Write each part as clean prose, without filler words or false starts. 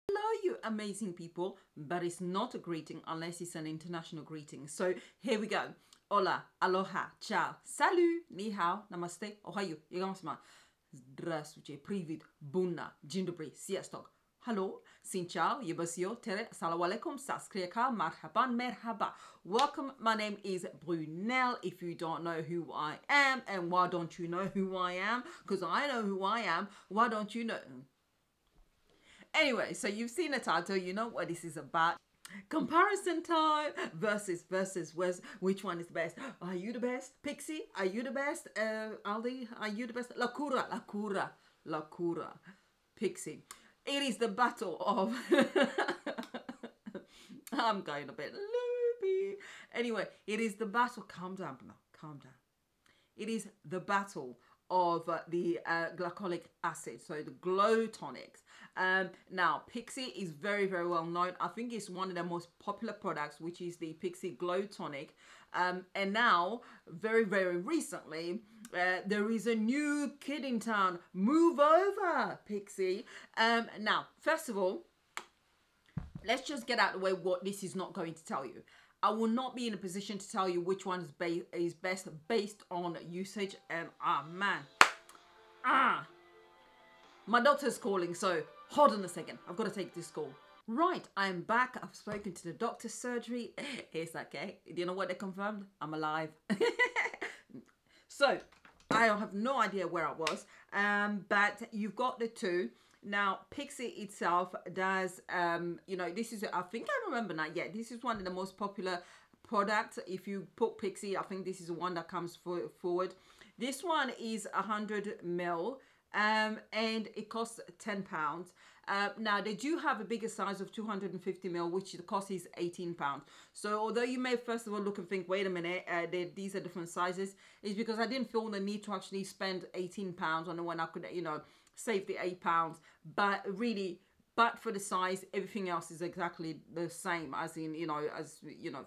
Hello, you amazing people, but it's not a greeting unless it's an international greeting. So here we go. Hola, aloha, ciao, salut, ni hao, namaste, ohayo, igamasma, здравствуйте, привет, bunna, dzień dobry, sziasztok. Hello, xin ciao, yabasio, tere, assalamu alaikum, saskriaka, marhaban, merhaba. Welcome, my name is Brunel. If you don't know who I am, and why don't you know who I am? Because I know who I am, why don't you know? Anyway, so you've seen the title, you know what this is about. Comparison time versus which one is the best? Are you the best? Pixi, are you the best? Aldi, are you the best? Lacura, Pixi. It is the battle of I'm going a bit loopy. Anyway, it is the battle. Calm down, calm down. It is the battle of the glycolic acid, so the glow tonics. Now Pixi is very well known. I think it's one of the most popular products, which is the Pixi Glow Tonic, and now very recently there is a new kid in town. Move over, Pixi. Now first of all, let's just get out of the way what this is not going to tell you. I will not be in a position to tell you which one is best based on usage. And my doctor's calling, so hold on a second. I've got to take this call. Right, I'm back. I've spoken to the doctor's surgery. It's okay. Do you know what they confirmed? I'm alive. So I have no idea where I was, but you've got the two. Now, Pixi itself does, you know, this is, I think I remember now, yeah, this is one of the most popular products. If you put Pixi, I think this is the one that comes forward. This one is 100 ml, and it costs £10. Now, they do have a bigger size of 250 ml, which the cost is £18. So, although you may first of all look and think, wait a minute, these are different sizes, it's because I didn't feel the need to actually spend £18 on the one I could, you know, save the £8, but really, but for the size, everything else is exactly the same, as in, you know,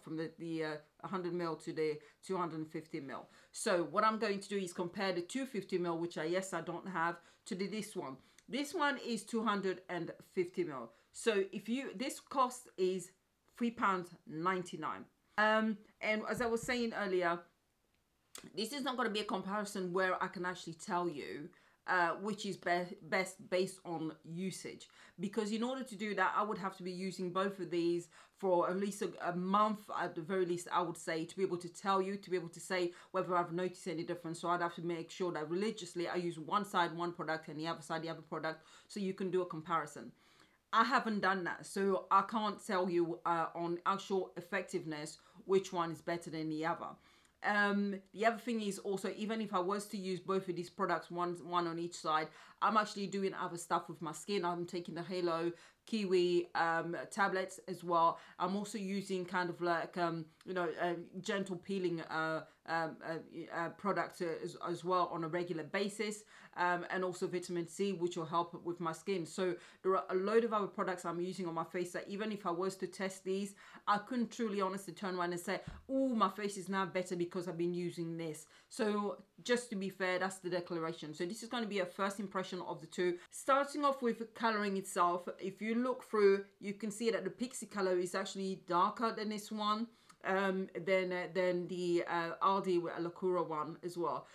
from the 100 ml to the 250 ml. So what I'm going to do is compare the 250 ml, which I don't have, to this one. This one is 250 ml. So if you, this cost is £3.99. And as I was saying earlier, this is not going to be a comparison where I can actually tell you which is best based on usage, because in order to do that, I would have to be using both of these for at least a month at the very least, I would say, to be able to tell you, to be able to say whether I've noticed any difference. So I'd have to make sure that religiously I use one side one product and the other side the other product, so you can do a comparison. I haven't done that, so I can't tell you on actual effectiveness which one is better than the other. The other thing is also, even if I was to use both of these products, one on each side, I'm actually doing other stuff with my skin. I'm taking the Halo Kiwi tablets as well. I'm also using kind of like you know, gentle peeling product as well on a regular basis, and also vitamin C, which will help with my skin. So there are a load of other products I'm using on my face that even if I was to test these, I couldn't truly honestly turn around and say, oh, my face is now better because I've been using this. So just to be fair, that's the declaration. So this is going to be a first impression of the two. Starting off with coloring itself, if you look through, you can see that the Pixi color is actually darker than this one, than the Aldi Lacura one as well.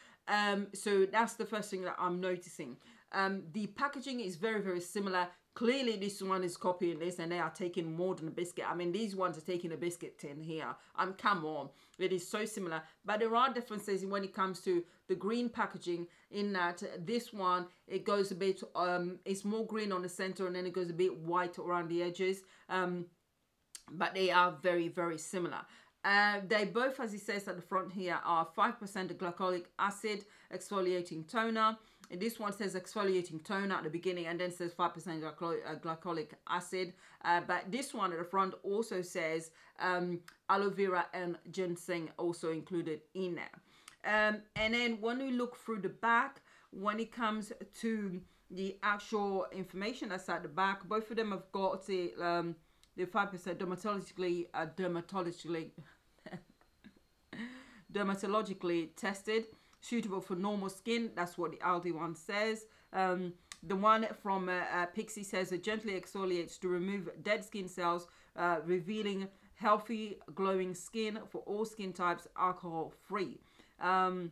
So that's the first thing that I'm noticing. The packaging is very similar. Clearly this one is copying this, and they are taking more than a biscuit. I mean, these ones are taking a biscuit tin here. Come on, it is so similar. But there are differences when it comes to the green packaging, in that this one, it goes a bit, it's more green on the center, and then it goes a bit white around the edges. But they are very similar. They both, as it says at the front here, are 5% glycolic acid exfoliating toner. And this one says exfoliating toner at the beginning, and then says 5% glycolic acid. But this one at the front also says aloe vera and ginseng also included in there. And then when we look through the back, when it comes to the actual information that's at the back, both of them have got the 5% dermatologically tested, suitable for normal skin. That's what the Aldi one says. The one from Pixi says it gently exfoliates to remove dead skin cells, revealing healthy, glowing skin for all skin types, alcohol free. And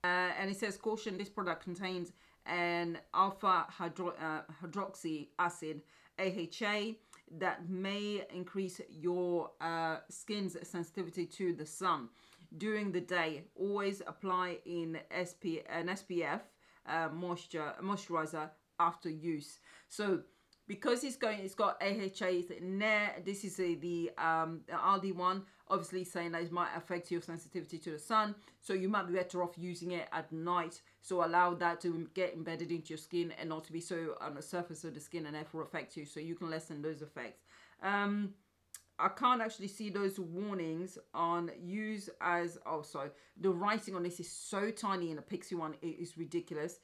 it says, caution, this product contains an alpha hydroxy acid, AHA, that may increase your skin's sensitivity to the sun during the day. Always apply an SPF moisturizer after use. So because it's got AHAs in there. This is the Aldi one, obviously saying that it might affect your sensitivity to the sun, so you might be better off using it at night, so allow that to get embedded into your skin and not to be so on the surface of the skin and therefore affect you, so you can lessen those effects. I can't actually see those warnings on use as, oh sorry, the writing on this is so tiny in the Pixi one, it is ridiculous.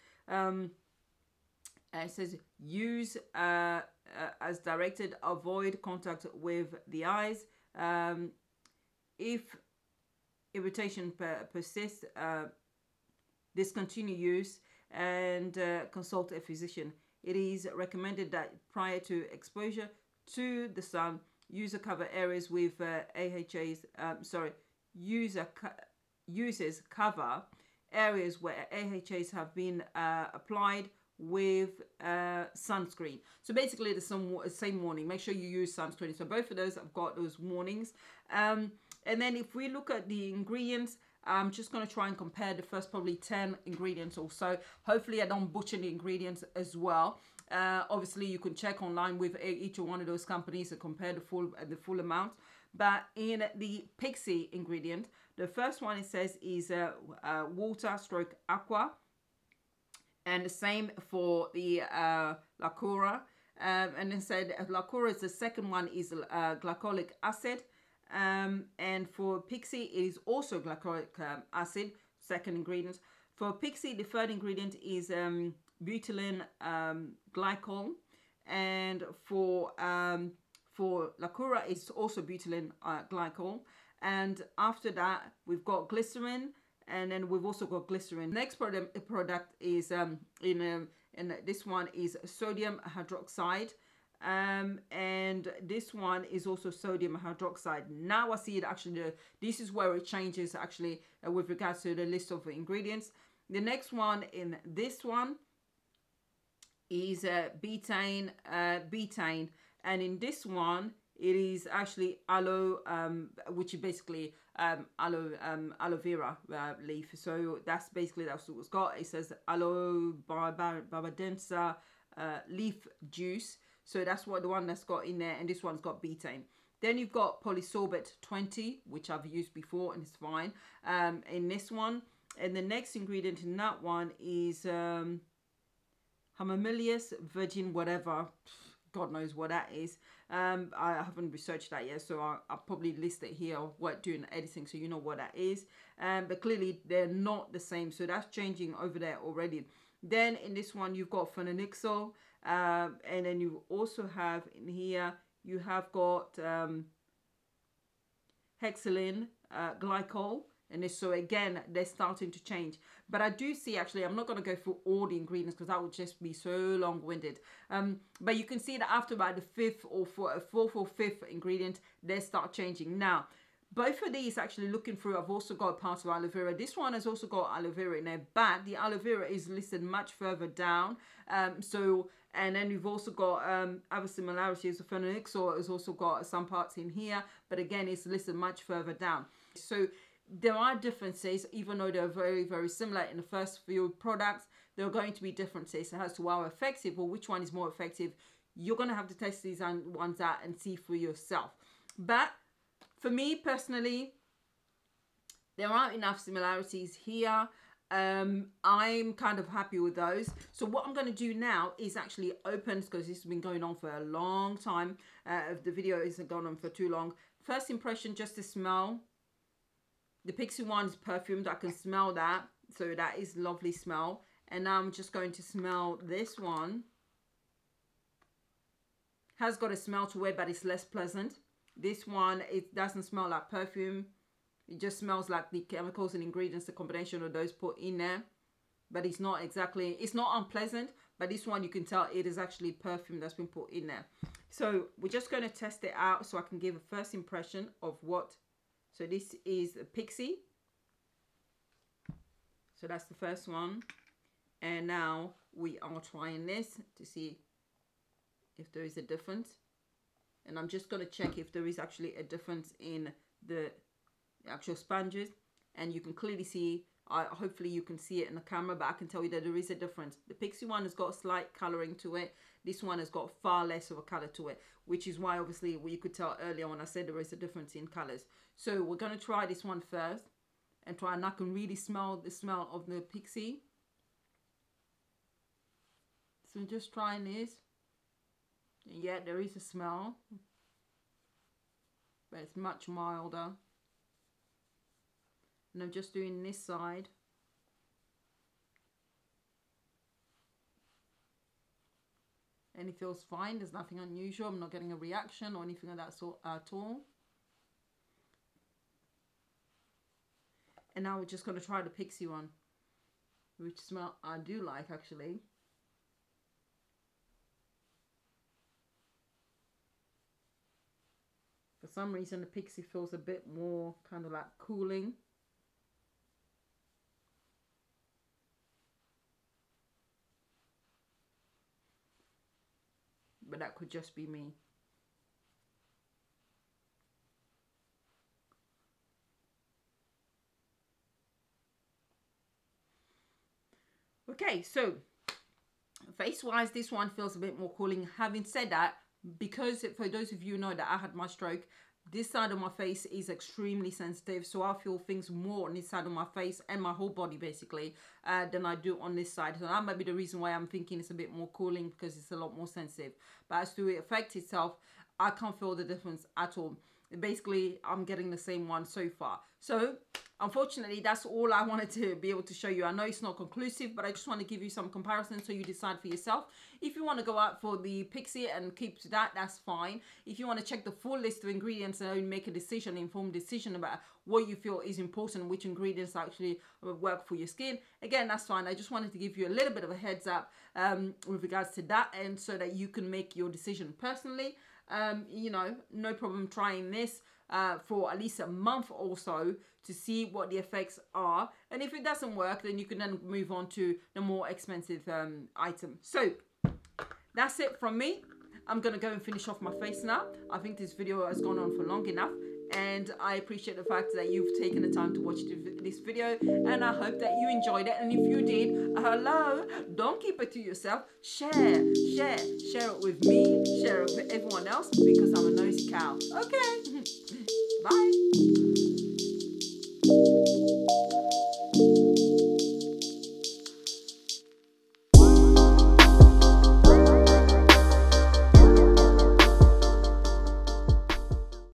It says use as directed, avoid contact with the eyes. If irritation persists, discontinue use and consult a physician. It is recommended that prior to exposure to the sun, user cover areas with AHAs, users cover areas where AHAs have been applied with sunscreen. So basically the same warning, make sure you use sunscreen. So both of those have got those warnings. And then if we look at the ingredients, I'm just going to try and compare the first probably 10 ingredients or so. Hopefully I don't butcher the ingredients as well. Obviously you can check online with each one of those companies and compare the full amount. But in the Pixi ingredient, the first one it says is water stroke aqua. And the same for the Lacura. And it said Lacura is the second one is glycolic acid. And for Pixi it is also glycolic acid, second ingredient. For Pixi, the third ingredient is butylene glycol. And for Lacura, it's also butylene glycol. And after that, we've got glycerin. And then we've also got glycerin. Next product is in this one is sodium hydroxide, and this one is also sodium hydroxide. Now I see it actually. This is where it changes actually with regards to the list of ingredients. The next one in this one is betaine, and in this one it is actually aloe, which is basically aloe vera leaf. So that's what it's got. It says aloe barbadensa leaf juice. So that's what the one that's got in there, and this one's got betaine. Then you've got polysorbate 20, which I've used before and it's fine in this one. And the next ingredient in that one is Hamamilius virgin whatever. God knows what that is. I haven't researched that yet, so I'll probably list it here what doing editing, so you know what that is. But clearly they're not the same, so that's changing over there already. Then in this one you've got phenolixol, and then you also have in here you have got hexylene glycol. And this, so again, they're starting to change. But I do see, actually, I'm not going to go through all the ingredients because that would just be so long-winded. But you can see that after about the fourth or fifth ingredient, they start changing. Now, both of these, actually looking through, I've also got part of aloe vera. This one has also got aloe vera in there, but the aloe vera is listed much further down. And then you've also got other similarities. The phenolixol has also got some parts in here, but again, it's listed much further down. So there are differences, even though they're very, very similar in the first few products. There are going to be differences as to how effective or which one is more effective. You're going to have to test these ones out and see for yourself. But for me personally, there aren't enough similarities here. I'm kind of happy with those. So what I'm going to do now is actually open, because this has been going on for a long time. The video isn't going on for too long. First impression, just to smell. The Pixi one is perfumed. I can smell that. So that is lovely smell. And now I'm just going to smell this one. Has got a smell to it, but it's less pleasant. This one, it doesn't smell like perfume. It just smells like the chemicals and ingredients, the combination of those put in there. But it's not exactly, it's not unpleasant, but this one you can tell it is actually perfume that's been put in there. So we're just going to test it out so I can give a first impression of what. So this is a Pixi. So that's the first one. And now we are trying this to see if there is a difference. And I'm just going to check if there is actually a difference in the actual sponges. And you can clearly see, hopefully you can see it in the camera, but I can tell you that there is a difference. The Pixi one has got a slight colouring to it. This one has got far less of a colour to it, which is why obviously you could tell earlier when I said there is a difference in colours. So we're going to try this one first and try, and I can really smell the smell of the Pixi. So just trying this. Yeah, there is a smell, but it's much milder. And I'm just doing this side. And it feels fine. There's nothing unusual. I'm not getting a reaction or anything of that sort at all. And now we're just going to try the Pixi one, which smell I do like actually. For some reason the Pixi feels a bit more kind of like cooling. But that could just be me. Okay, so face wise this one feels a bit more cooling. Having said that, because for those of you know that I had my stroke, this side of my face is extremely sensitive, so I feel things more on this side of my face and my whole body basically than I do on this side. So that might be the reason why I'm thinking it's a bit more cooling, because it's a lot more sensitive. But as to it affect itself, I can't feel the difference at all. Basically I'm getting the same one so far. So unfortunately that's all I wanted to be able to show you. I know it's not conclusive, but I just want to give you some comparisons so you decide for yourself. If you want to go out for the Pixi and keep to that, that's fine. If you want to check the full list of ingredients and make a decision, informed decision about what you feel is important, which ingredients actually work for your skin, again, that's fine. I just wanted to give you a little bit of a heads up with regards to that, and so that you can make your decision personally. You know, no problem trying this for at least a month or so to see what the effects are, and if it doesn't work, then you can then move on to the more expensive item. So that's it from me. I'm gonna go and finish off my face now. I think this video has gone on for long enough, and I appreciate the fact that you've taken the time to watch this video, and I hope that you enjoyed it. And if you did, hello, don't keep it to yourself. Share it with me, share it with everyone else, because I'm a nosy cow. Okay, bye.